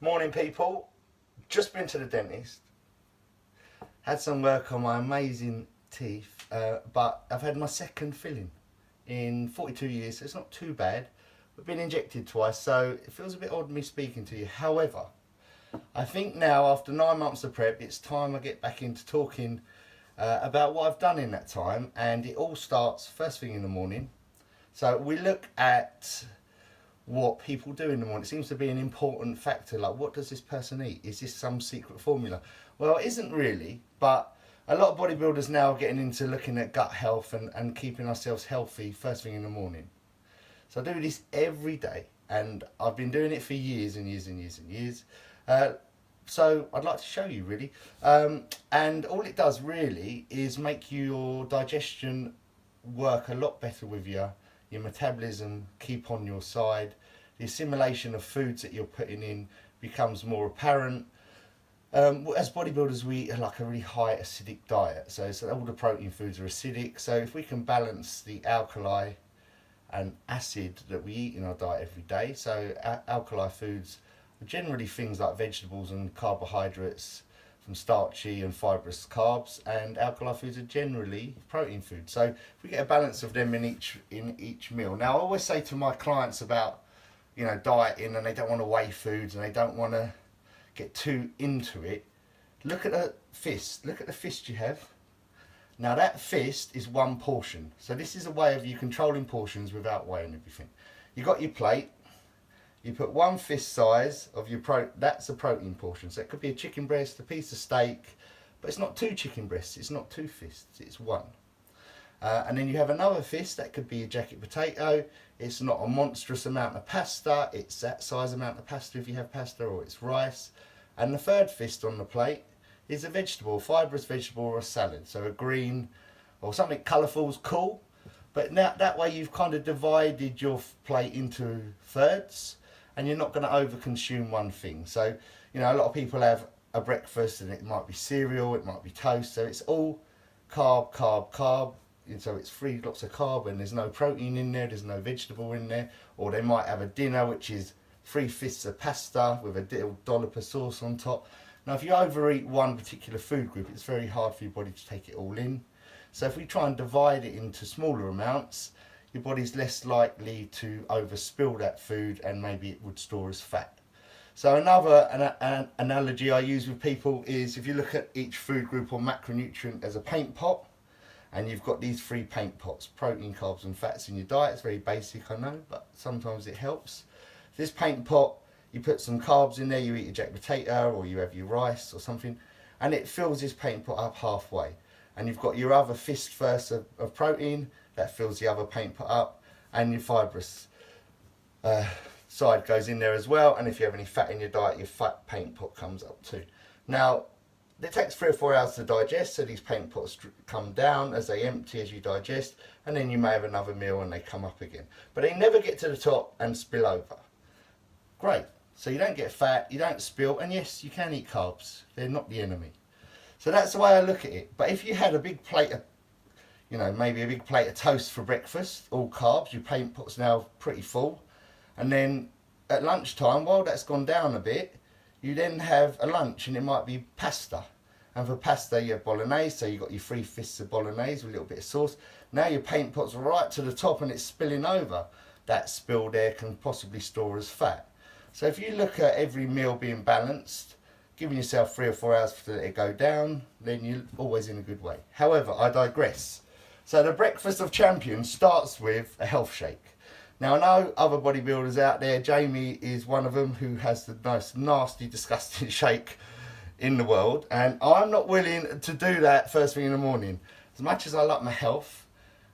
Morning, people. Just been to the dentist. Had some work on my amazing teeth, but I've had my second filling in 42 years, so it's not too bad. We've been injected twice, so it feels a bit odd me speaking to you. However, I think now, after 9 months of prep, it's time I get back into talking about what I've done in that time, and it all starts first thing in the morning. So we look at what people do in the morning. It seems to be an important factor. Like, what does this person eat? Is this some secret formula? Well, it isn't really, but a lot of bodybuilders now are getting into looking at gut health and keeping ourselves healthy first thing in the morning. So I do this every day, and I've been doing it for years and years and years and years. So I'd like to show you, really. And all it does really is make your digestion work a lot better with you, your metabolism keep on your side, the assimilation of foods that you're putting in becomes more apparent. As bodybuilders, we eat like a really high acidic diet, so all the protein foods are acidic. So if we can balance the alkali and acid that we eat in our diet every day, so alkali foods are generally things like vegetables and carbohydrates from starchy and fibrous carbs, and alkali foods are generally protein foods. So if we get a balance of them in each meal. Now I always say to my clients about dieting, and they don't want to weigh foods and they don't want to get too into it. Look at the fist you have. Now that fist is one portion. So this is a way of you controlling portions without weighing everything. You got your plate. You put one fist size of your that's a protein portion. So it could be a chicken breast, a piece of steak, but it's not two chicken breasts, it's not two fists, it's one. And then you have another fist, that could be a jacket potato. It's not a monstrous amount of pasta, it's that size amount of pasta if you have pasta, or it's rice. And the third fist on the plate is a vegetable, fibrous vegetable or a salad. So a green or something colourful is cool. But now that way you've kind of divided your plate into thirds, and you're not going to overconsume one thing. So, a lot of people have a breakfast and it might be cereal, it might be toast, so it's all carb, carb, carb. And so it's free, lots of carb, and there's no protein in there, there's no vegetable in there. Or they might have a dinner which is 3 fists of pasta with a little dollop of sauce on top. Now, if you overeat one particular food group, it's very hard for your body to take it all in. So if we try and divide it into smaller amounts, your body's less likely to overspill that food, and maybe it would store as fat. So another an analogy I use with people is, if you look at each food group or macronutrient as a paint pot, and you've got these 3 paint pots, protein, carbs and fats in your diet. It's very basic, I know, but sometimes it helps. This paint pot, you put some carbs in there, you eat a jack potato or you have your rice or something, and it fills this paint pot up halfway. And you've got your other fist first of protein, that fills the other paint pot up, and your fibrous side goes in there as well. And if you have any fat in your diet, your fat paint pot comes up too. Now, it takes 3 or 4 hours to digest, so these paint pots come down as they empty as you digest, and then you may have another meal and they come up again. But they never get to the top and spill over. Great. So you don't get fat, you don't spill, and yes, you can eat carbs. They're not the enemy. So that's the way I look at it. But if you had a big plate of, maybe a big plate of toast for breakfast, all carbs, your paint pot's now pretty full. And then at lunchtime, while that's gone down a bit, you then have a lunch, and it might be pasta. And for pasta, you have bolognese, so you've got your 3 fists of bolognese with a little bit of sauce. Now your paint pot's right to the top and it's spilling over. That spilled air can possibly store as fat. So if you look at every meal being balanced, giving yourself 3 or 4 hours to let it go down, then you're always in a good way. However, I digress. So the breakfast of champions starts with a health shake. Now, I know other bodybuilders out there, Jamie is one of them, who has the most nasty, disgusting shake in the world, and I'm not willing to do that first thing in the morning. As much as I like my health,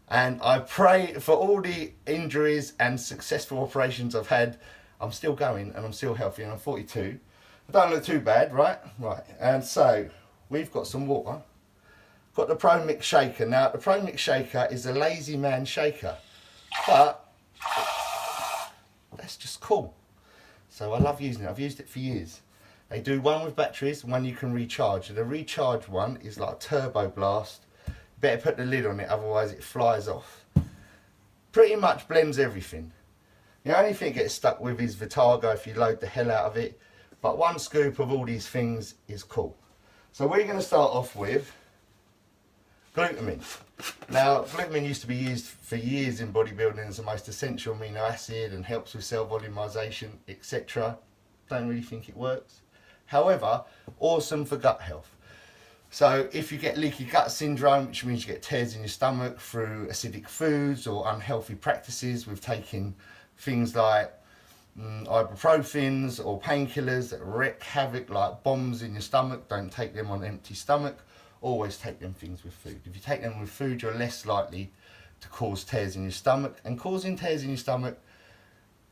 and I pray for all the injuries and successful operations I've had, I'm still going and I'm still healthy, and I'm 42. I don't look too bad, right? Right. And so we've got some water. Got the Pro Mix shaker. Now the Pro Mix shaker is a lazy man shaker, but that's just cool. So I love using it. I've used it for years. They do one with batteries and one you can recharge. And the recharge one is like a turbo blast. Better put the lid on it, otherwise it flies off. Pretty much blends everything. The only thing it gets stuck with is Vitargo if you load the hell out of it. but 1 scoop of all these things is cool. So we're going to start off with glutamine. Now, glutamine used to be used for years in bodybuilding as the most essential amino acid and helps with cell volumization, etc. Don't really think it works. However, awesome for gut health. So if you get leaky gut syndrome, which means you get tears in your stomach through acidic foods or unhealthy practices with taking things like ibuprofens or painkillers that wreak havoc like bombs in your stomach, don't take them on an empty stomach. Always take them things with food. If you take them with food, you're less likely to cause tears in your stomach, and causing tears in your stomach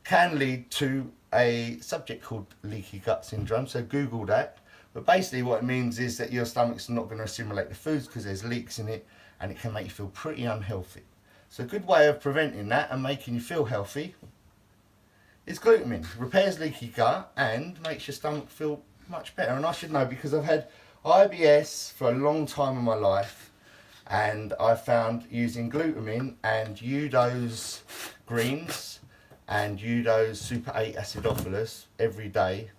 can lead to a subject called leaky gut syndrome, so Google that. But basically what it means is that your stomach's not going to assimilate the foods because there's leaks in it, and it can make you feel pretty unhealthy. So a good way of preventing that and making you feel healthy is glutamine. Repairs leaky gut and makes your stomach feel much better. And I should know because I've had IBS for a long time in my life, and I found using glutamine and Eudos greens and Eudos Super 8 acidophilus every day,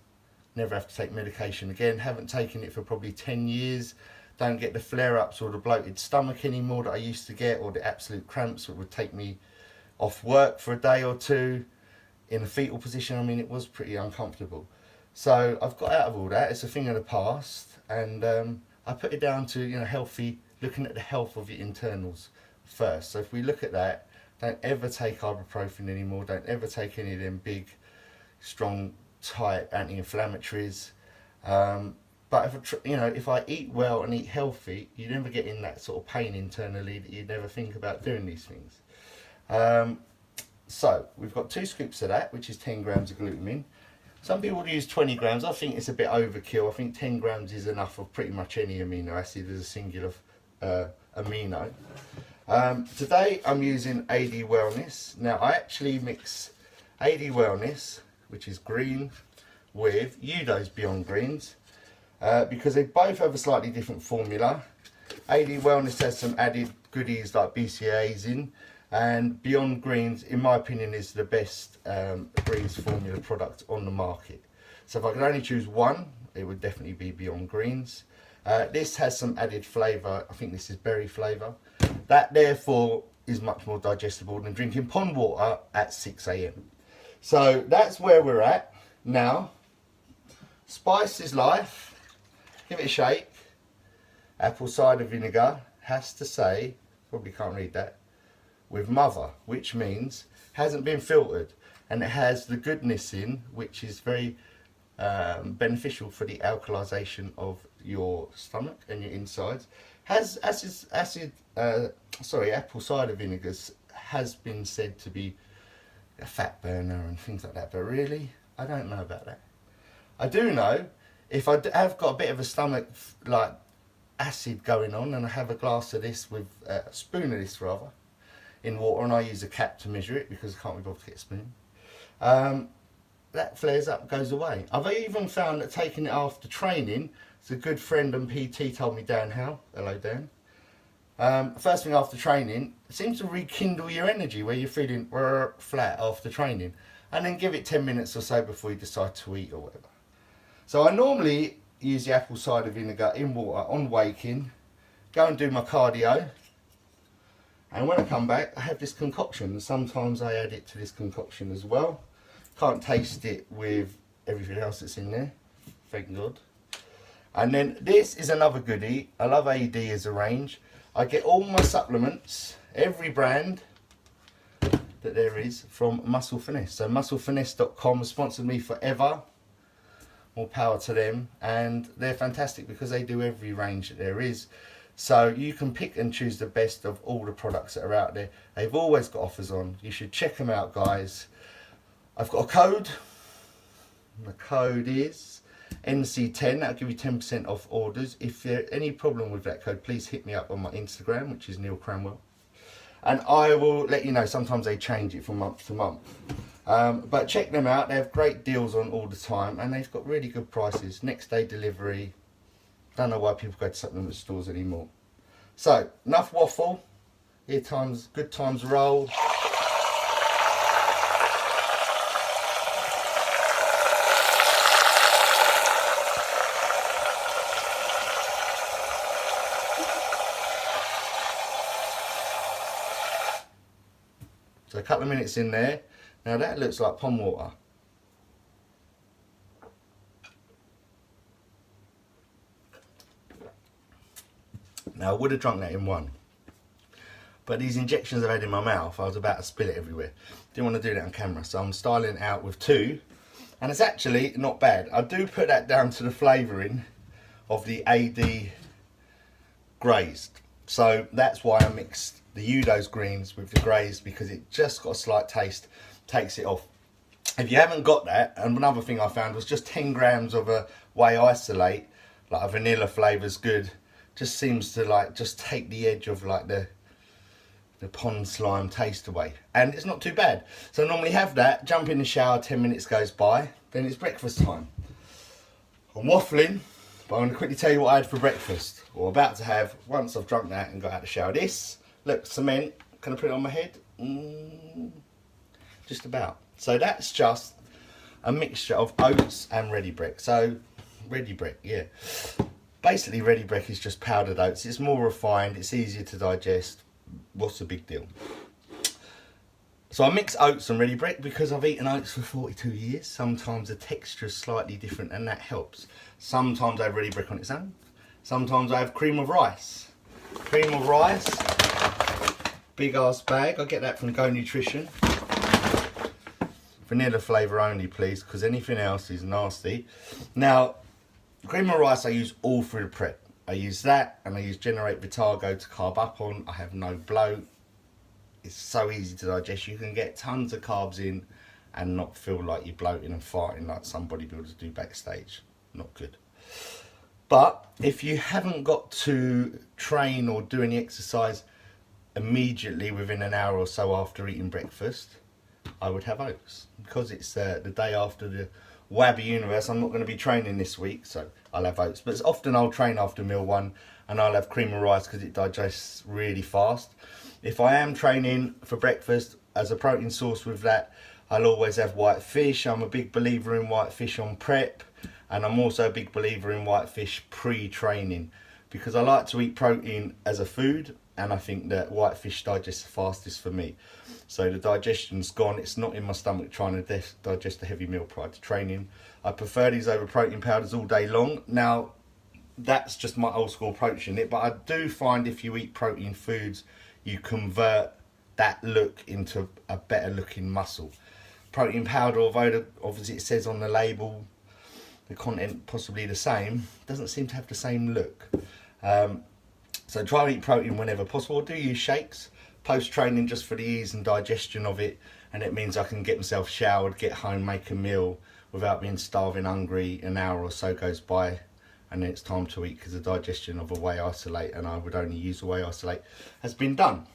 never have to take medication again. Haven't taken it for probably 10 years. Don't get the flare-ups or the bloated stomach anymore that I used to get, or the absolute cramps that would take me off work for a day or two in a fetal position. I mean, it was pretty uncomfortable. So I've got out of all that. It's a thing of the past, and I put it down to, you know, healthy, looking at the health of your internals first. So if we look at that, don't ever take ibuprofen anymore. Don't ever take any of them big, strong, tight anti-inflammatories. But if I eat well and eat healthy, you never get in that sort of pain internally that you never think about doing these things. So we've got 2 scoops of that, which is 10 grams of glutamine. Some people use 20 grams. I think it's a bit overkill. I think 10 grams is enough of pretty much any amino acid as a singular amino. Today I'm using AD Wellness. Now I actually mix AD Wellness, which is green, with Eudos Beyond Greens, because they both have a slightly different formula. AD Wellness has some added goodies like BCAAs in, and Beyond Greens, in my opinion, is the best greens formula product on the market. So if I could only choose one, it would definitely be Beyond Greens. This has some added flavour. I think this is berry flavour. That therefore is much more digestible than drinking pond water at 6 AM. So that's where we're at now. Spice is life. Give it a shake. Apple cider vinegar has to say, probably can't read that, with mother, which means hasn't been filtered, and it has the goodness in, which is very beneficial for the alkalization of your stomach and your insides. Has apple cider vinegars has been said to be a fat burner and things like that, but really, I don't know about that. I do know if I have got a bit of a stomach like acid going on, and I have a glass of this with a spoon of this rather in water, and I use a cap to measure it because I can't be bothered to get a spoon, that flares up, goes away. I've even found that taking it after training, it's a good friend and PT told me, Dan Howe, hello Dan, first thing after training, it seems to rekindle your energy where you're feeling flat after training, and then give it 10 minutes or so before you decide to eat or whatever. So I normally use the apple cider vinegar in water on waking, go and do my cardio, and when I come back I have this concoction. Sometimes I add it to this concoction as well. Can't taste it with everything else that's in there, thank God. And then this is another goodie. I love AD as a range. I get all my supplements, every brand that there is, from Muscle Finesse. So musclefinesse.com has sponsored me forever. More power to them, and they're fantastic because they do every range that there is. So you can pick and choose the best of all the products that are out there. They've always got offers on. You should check them out, guys. I've got a code. The code is NC10. That'll give you 10% off orders. If there's any problem with that code, please hit me up on my Instagram, which is Neil Cranwell, and I will let you know. Sometimes they change it from month to month. But check them out. They have great deals on all the time, and they've got really good prices. Next day delivery. Don't know why people go to supplement stores anymore. So enough waffle. Good times roll. a couple of minutes in there. Now that looks like pond water. Now I would have drunk that in one, but these injections I've had in my mouth, I was about to spill it everywhere. Didn't want to do that on camera, so I'm styling it out with 2, and it's actually not bad. I do put that down to the flavouring of the AD Grazed, so that's why I mixed the Udo's greens with the Grazed, because it just got a slight taste, takes it off. If you haven't got that, and another thing I found was just 10 grams of a whey isolate, like a vanilla flavour's good. Just seems to like just take the edge of like the pond slime taste away, and it's not too bad. So I normally have that, jump in the shower, 10 minutes goes by, then it's breakfast time. I'm waffling, but I'm going to quickly tell you what I had for breakfast, or about to have, once I've drunk that and got out of the shower. This, look, cement, can I put it on my head? Just about. So that's just a mixture of oats and ready break. So ready break, yeah. Basically, ready break is just powdered oats. It's more refined, it's easier to digest. What's the big deal? So I mix oats and ready break because I've eaten oats for 42 years. Sometimes the texture is slightly different and that helps. Sometimes I have ready break on its own. Sometimes I have cream of rice. Cream of rice, big ass bag. I get that from Go Nutrition. Vanilla flavour only, please, because anything else is nasty. Now, cream of rice I use all through the prep. I use that, and I use Generate Vitargo to carb up on. I have no bloat. It's so easy to digest. You can get tons of carbs in and not feel like you're bloating and farting like some bodybuilders do backstage. Not good. But if you haven't got to train or do any exercise immediately within an hour or so after eating breakfast, I would have oats. Because it's the day after the Wabby Universe, I'm not going to be training this week, so I'll have oats. But often I'll train after meal 1 and I'll have cream of rice because it digests really fast. If I am training for breakfast as a protein source with that, I'll always have white fish. I'm a big believer in white fish on prep, and I'm also a big believer in white fish pre-training because I like to eat protein as a food, and I think that white fish digests the fastest for me. So the digestion's gone, it's not in my stomach trying to digest a heavy meal prior to training. I prefer these over protein powders all day long. Now, that's just my old school approach in it, but I do find if you eat protein foods, you convert that look into a better looking muscle. Protein powder, although obviously it says on the label the content possibly the same, doesn't seem to have the same look. So try and eat protein whenever possible. I do use shakes post-training just for the ease and digestion of it, and it means I can get myself showered, get home, make a meal without being starving, hungry. An hour or so goes by and then it's time to eat because the digestion of a whey isolate, and I would only use a whey isolate, has been done.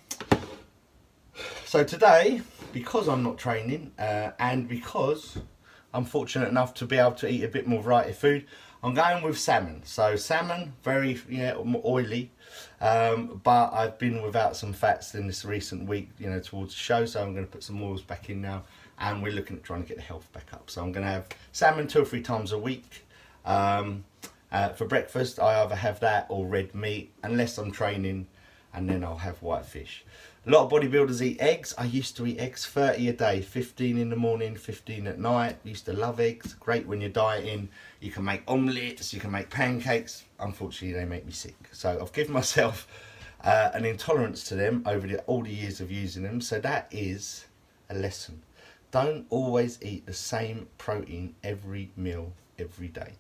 So today, because I'm not training and because I'm fortunate enough to be able to eat a bit more variety of food, I'm going with salmon. So salmon, very oily, but I've been without some fats in this recent week, towards the show. So I'm going to put some oils back in now, and we're looking at trying to get the health back up. So I'm going to have salmon 2 or 3 times a week. For breakfast, I either have that or red meat, unless I'm training, and then I'll have white fish. A lot of bodybuilders eat eggs. I used to eat eggs 30 a day, 15 in the morning, 15 at night. I used to love eggs. Great when you're dieting. You can make omelettes, you can make pancakes. Unfortunately, they make me sick. So I've given myself an intolerance to them over all the years of using them. So that is a lesson. Don't always eat the same protein every meal, every day.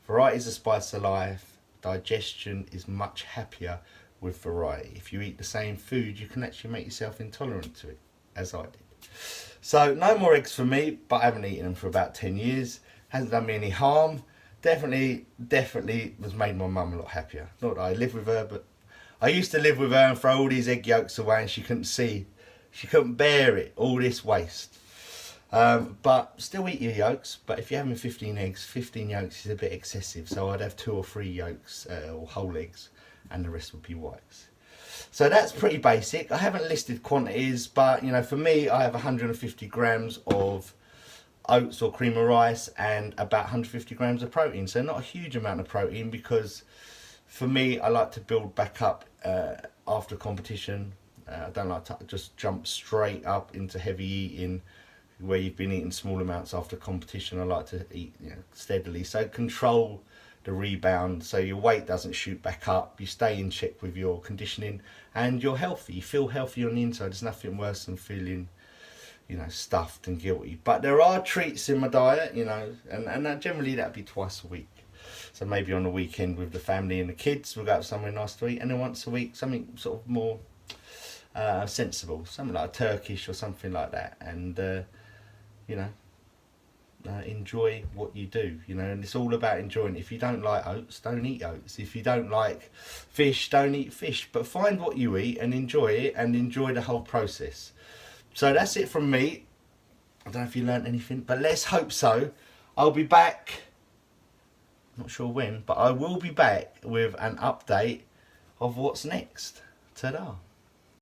Variety is the spice of life. Digestion is much happier with variety. If you eat the same food, you can actually make yourself intolerant to it, as I did. So no more eggs for me, but I haven't eaten them for about 10 years. Hasn't done me any harm. Definitely has made my mum a lot happier. Not that I live with her, but I used to live with her and throw all these egg yolks away, and she couldn't bear it, all this waste. But still eat your yolks, but if you're having 15 eggs, 15 yolks is a bit excessive, so I'd have 2 or 3 yolks or whole eggs, and the rest would be whites. So that's pretty basic. I haven't listed quantities, but for me, I have 150 grams of oats or cream of rice and about 150 grams of protein. So not a huge amount of protein, because for me, I like to build back up after competition. I don't like to just jump straight up into heavy eating where you've been eating small amounts after competition. I like to eat, you know, steadily. So control the rebound so your weight doesn't shoot back up. You stay in check with your conditioning and you're healthy. You feel healthy on the inside. There's nothing worse than feeling, you know, stuffed and guilty. But there are treats in my diet, you know, and that generally that'd be twice a week. So maybe on the weekend with the family and the kids, we'll go out somewhere nice to eat, and then once a week something sort of more sensible, something like a Turkish or something like that, and you know, enjoy what you do, you know, and it's all about enjoying. If you don't like oats, don't eat oats. If you don't like fish, don't eat fish. But find what you eat and enjoy it, and enjoy the whole process. So that's it from me. I don't know if you learnt anything, but let's hope so. I'll be back, not sure when, but I will be back with an update of what's next. Ta-da.